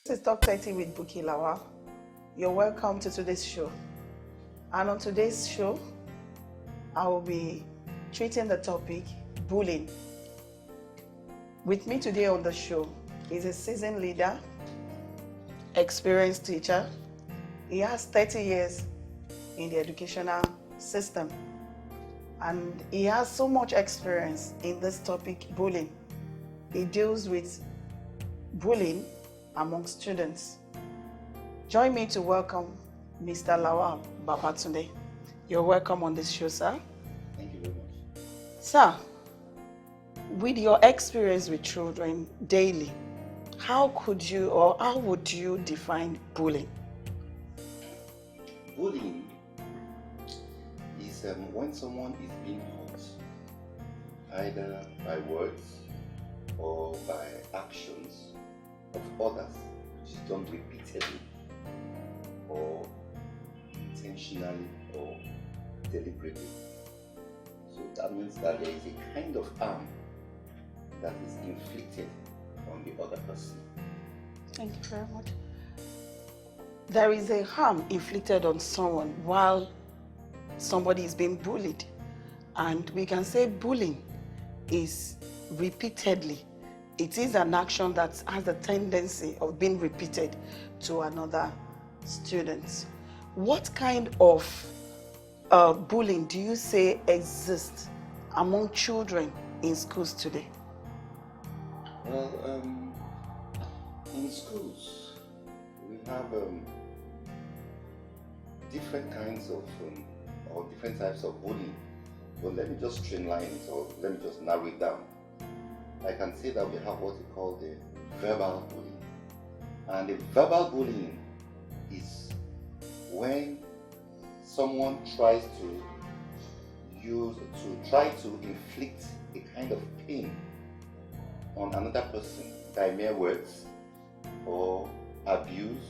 This is Talk 30 with Buki Lawal. You're welcome to today's show. And on today's show, I will be treating the topic bullying. With me today on the show is a seasoned leader, experienced teacher. He has 30 years in the educational system. And he has so much experience in this topic, bullying. He deals with bullying among students. Join me to welcome Mr. Lawal Babatunde. You're welcome on this show, sir. Thank you very much. Sir, with your experience with children daily, how would you define bullying? Bullying is when someone is being hurt, either by words or by actions of others, which is done repeatedly or intentionally or deliberately. So that means that there is a kind of harm that is inflicted on the other person. Thank you very much. There is a harm inflicted on someone while somebody is being bullied. And we can say bullying is repeatedly. It is an action that has a tendency of being repeated to another student. What kind of bullying do you say exists among children in schools today? Well, in schools, we have different kinds of or different types of bullying. But let me just streamline it, or let me just narrow it down. I can say that we have what we call the verbal bullying. And the verbal bullying is when someone tries to try to inflict a kind of pain on another person by mere words or abuse,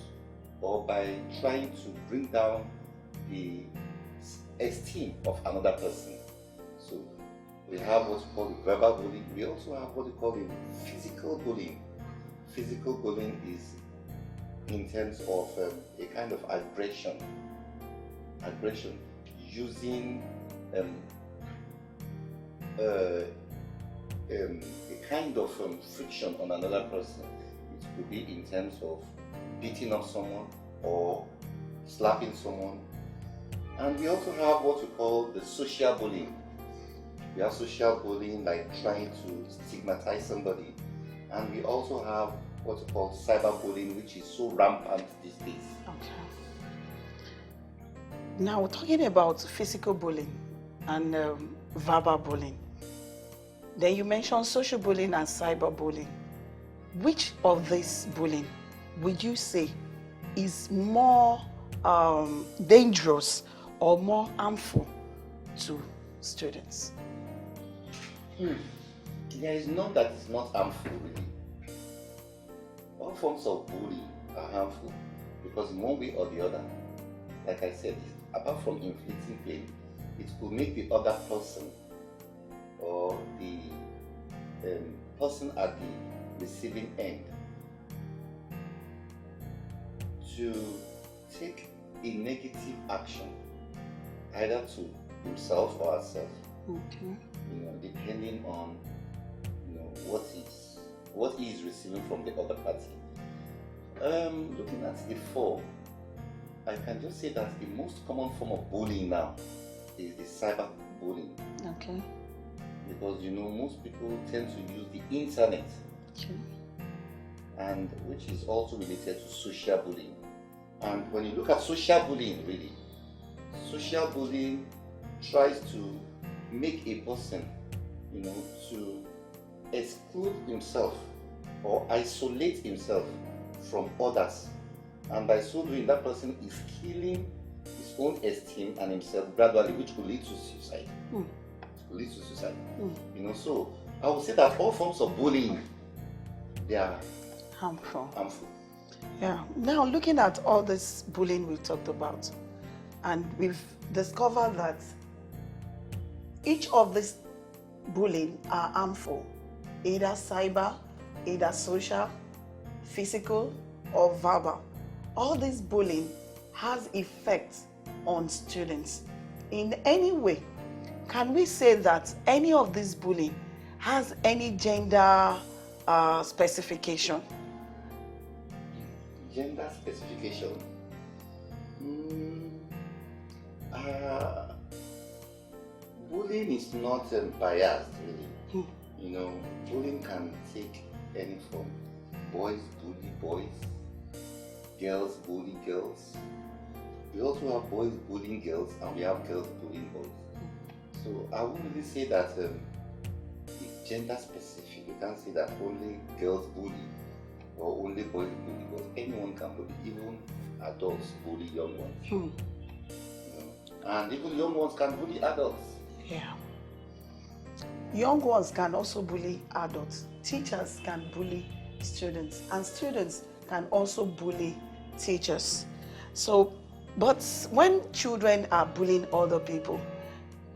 or by trying to bring down the esteem of another person. So we have what we call the verbal bullying. We also have what we call the physical bullying. Physical bullying is in terms of a kind of aggression using a kind of friction on another person. It could be in terms of beating up someone or slapping someone. And we also have what we call the social bullying. We have social bullying, like trying to stigmatize somebody. And we also have what we call cyberbullying, which is so rampant these days. Okay. Now, we're talking about physical bullying and verbal bullying. Then you mentioned social bullying and cyberbullying. Which of this bullying would you say is more dangerous or more harmful to students? There is none that is not harmful, really. All forms of bullying are harmful because in one way or the other, like I said, apart from inflicting pain, it could make the other person or the person at the receiving end to take a negative action, either to himself or herself. Okay. Depending on what he is receiving from the other party. Looking at the four, I can just say that the most common form of bullying now is the cyber bullying. Okay. Because most people tend to use the internet, and which is also related to social bullying. And when you look at social bullying, really, social bullying tries to make a person, to exclude himself or isolate himself from others. And by so doing, that person is killing his own esteem and himself gradually, which will lead to suicide. So I would say that all forms of bullying, they are harmful. Yeah. Now, looking at all this bullying we talked about, and we've discovered that each of these bullying are harmful, either cyber, either social, physical, or verbal. All this bullying has effects on students. In any way, can we say that any of this bullying has any gender specification? Gender specification. Bullying is not biased, really. You know, bullying can take any form. Boys bully boys, girls bully girls. We also have boys bullying girls, and we have girls bullying boys. So I wouldn't really say that it's gender specific. You can't say that only girls bully or only boys bully, because anyone can bully, even adults bully young ones. You know? And even young ones can bully adults. Yeah. Young ones can also bully adults. Teachers can bully students, and students can also bully teachers. So, but when children are bullying other people,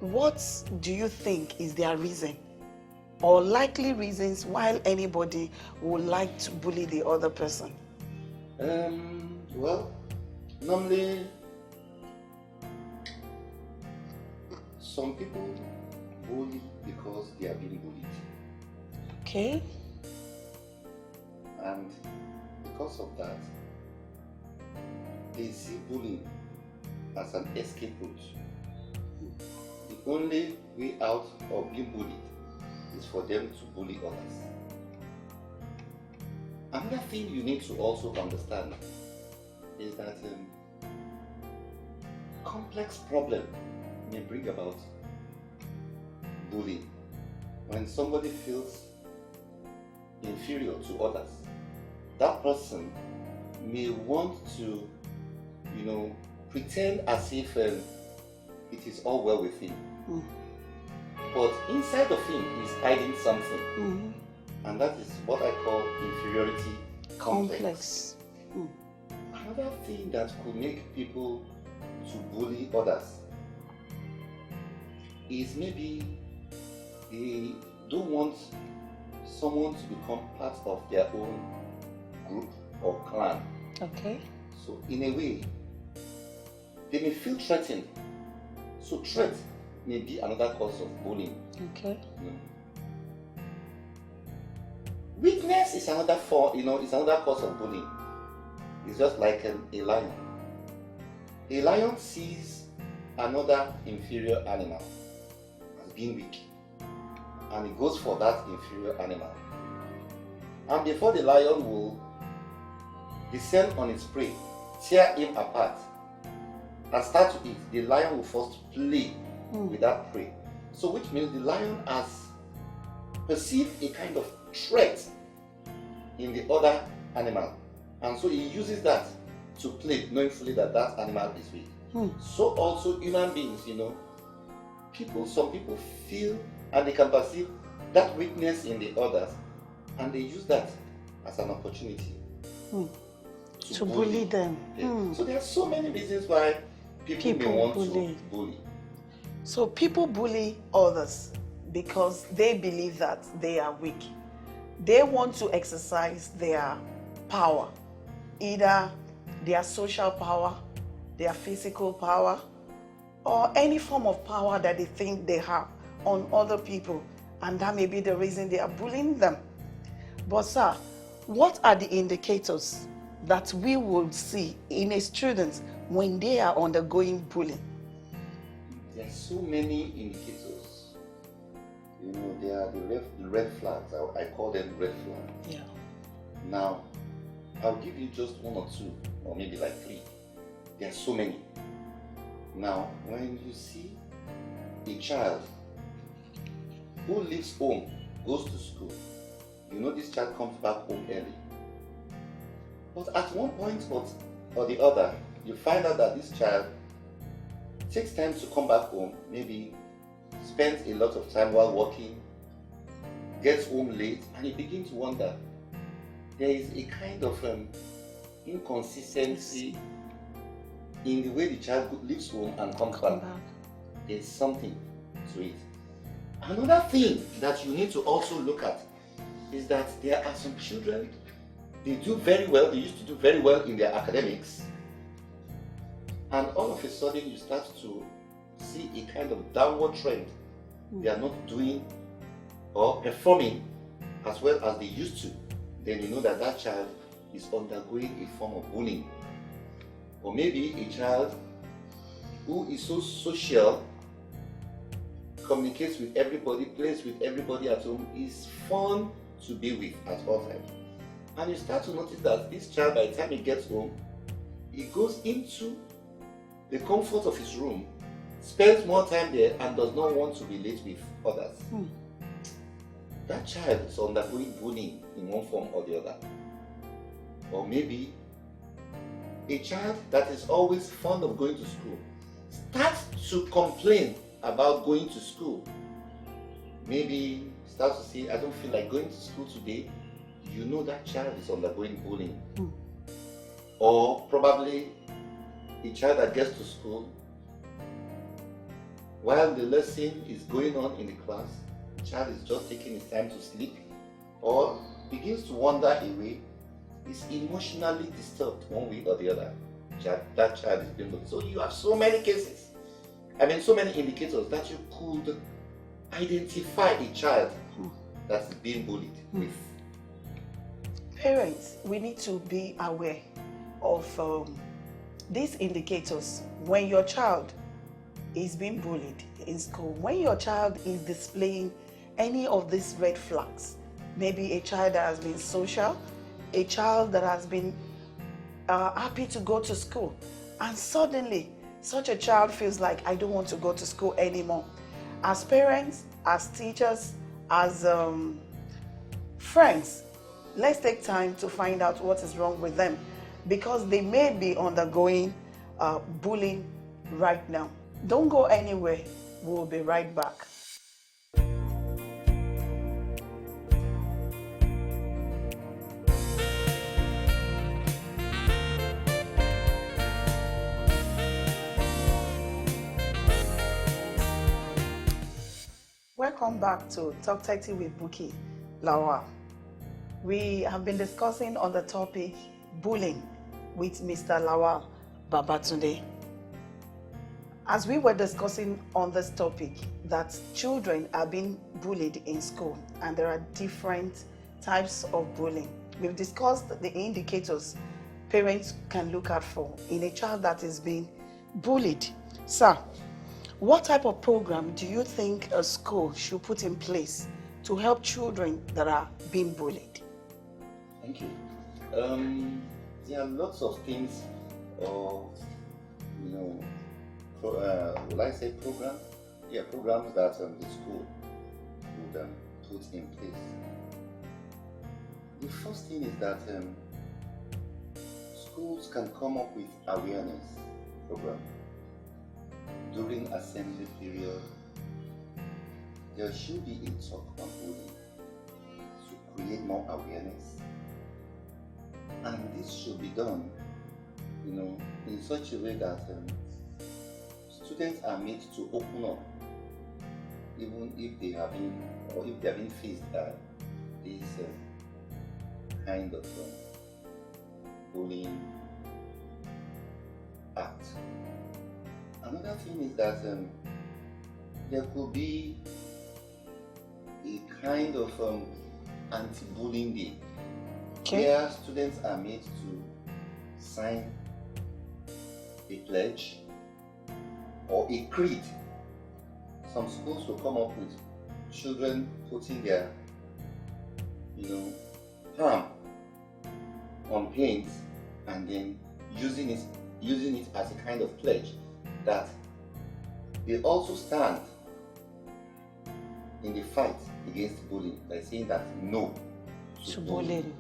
what do you think is their reason or likely reasons why anybody would like to bully the other person? Well, normally some people bully because they are being bullied. Okay. And because of that, they see bullying as an escape route. The only way out of being bullied is for them to bully others. Another thing you need to also understand is that complex problem may bring about bullying. When somebody feels inferior to others, that person may want to, pretend as if it is all well with him. But inside of him is hiding something. And that is what I call inferiority complex. Another thing that could make people to bully others is maybe they don't want someone to become part of their own group or clan. Okay. So in a way, they may feel threatened. So threat may be another cause of bullying. Okay. Weakness is another is another cause of bullying. It's just like a lion. A lion sees another inferior animal as being weak, and it goes for that inferior animal. And before the lion will descend on its prey, tear him apart, and start to eat, the lion will first play with that prey. So which means the lion has perceived a kind of threat in the other animal, and so he uses that to play, knowing fully that that animal is weak. So also human beings, some people feel and they can perceive that weakness in the others, and they use that as an opportunity to bully them. So there are so many reasons why people may want to bully. So people bully others because they believe that they are weak. They want to exercise their power, either their social power, their physical power, or any form of power that they think they have on other people, and that may be the reason they are bullying them. But sir, what are the indicators that we will see in a student when they are undergoing bullying? There are so many indicators. There are the red flags. I call them red flags. Yeah. Now, I'll give you just one or two, or maybe like three. There are so many. Now, when you see a child who leaves home, goes to school, this child comes back home early. But at one point or the other, you find out that this child takes time to come back home, maybe spends a lot of time while working, gets home late, and you begin to wonder, there is a kind of inconsistency in the way the child leaves home and comes back. There's something to it. Another thing that you need to also look at is that there are some children they do very well, they used to do very well in their academics, and all of a sudden you start to see a kind of downward trend. They are not doing or performing as well as they used to. Then you know that that child is undergoing a form of bullying. Or maybe a child who is so social, communicates with everybody, plays with everybody at home, is fun to be with at all times. And you start to notice that this child, by the time he gets home, he goes into the comfort of his room, spends more time there, and does not want to relate with others. That child is undergoing bullying in one form or the other. Or maybe a child that is always fond of going to school starts to complain about going to school. Maybe starts to say, I don't feel like going to school today. You know that child is undergoing bullying. Or probably a child that gets to school, while the lesson is going on in the class, the child is just taking his time to sleep or begins to wander away, is emotionally disturbed one way or the other. That child is being bullied. So you have so many cases, so many indicators that you could identify a child that's being bullied with. Parents, we need to be aware of these indicators when your child is being bullied in school, when your child is displaying any of these red flags. Maybe a child that has been social, a child that has been happy to go to school, and suddenly such a child feels like, I don't want to go to school anymore. As parents, as teachers, as friends, let's take time to find out what is wrong with them, because they may be undergoing bullying right now. Don't go anywhere. We'll be right back. Welcome back to Talk 30 with Buki Lawal. We have been discussing on the topic bullying with Mr. Lawal Babatunde. As we were discussing on this topic, that children are being bullied in school and there are different types of bullying. We've discussed the indicators parents can look out for in a child that is being bullied. Sir, what type of program do you think a school should put in place to help children that are being bullied? Thank you. There are lots of things, will I say programs? Yeah, programs that the school would put in place. The first thing is that schools can come up with awareness program. During assembly period, there should be a talk on bullying to create more awareness. And this should be done, in such a way that students are made to open up, even if they have been faced by this kind of bullying act. Another thing is that there could be a kind of anti-bullying day, where students are made to sign a pledge or a creed. Some schools will come up with children putting their palm on paint and then using it as a kind of pledge that they also stand in the fight against bullying by saying that no to bullying.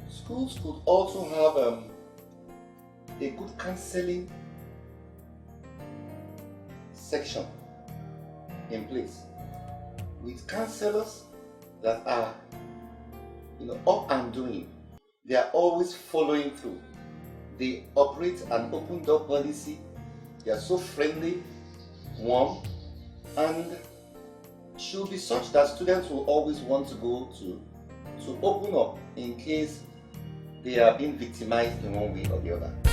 Schools could also have a good counseling section in place with counselors that are up and doing. They are always following through. They operate an open door policy. They are so friendly, warm, and should be such that students will always want to go to to open up in case they are being victimized in one way or the other.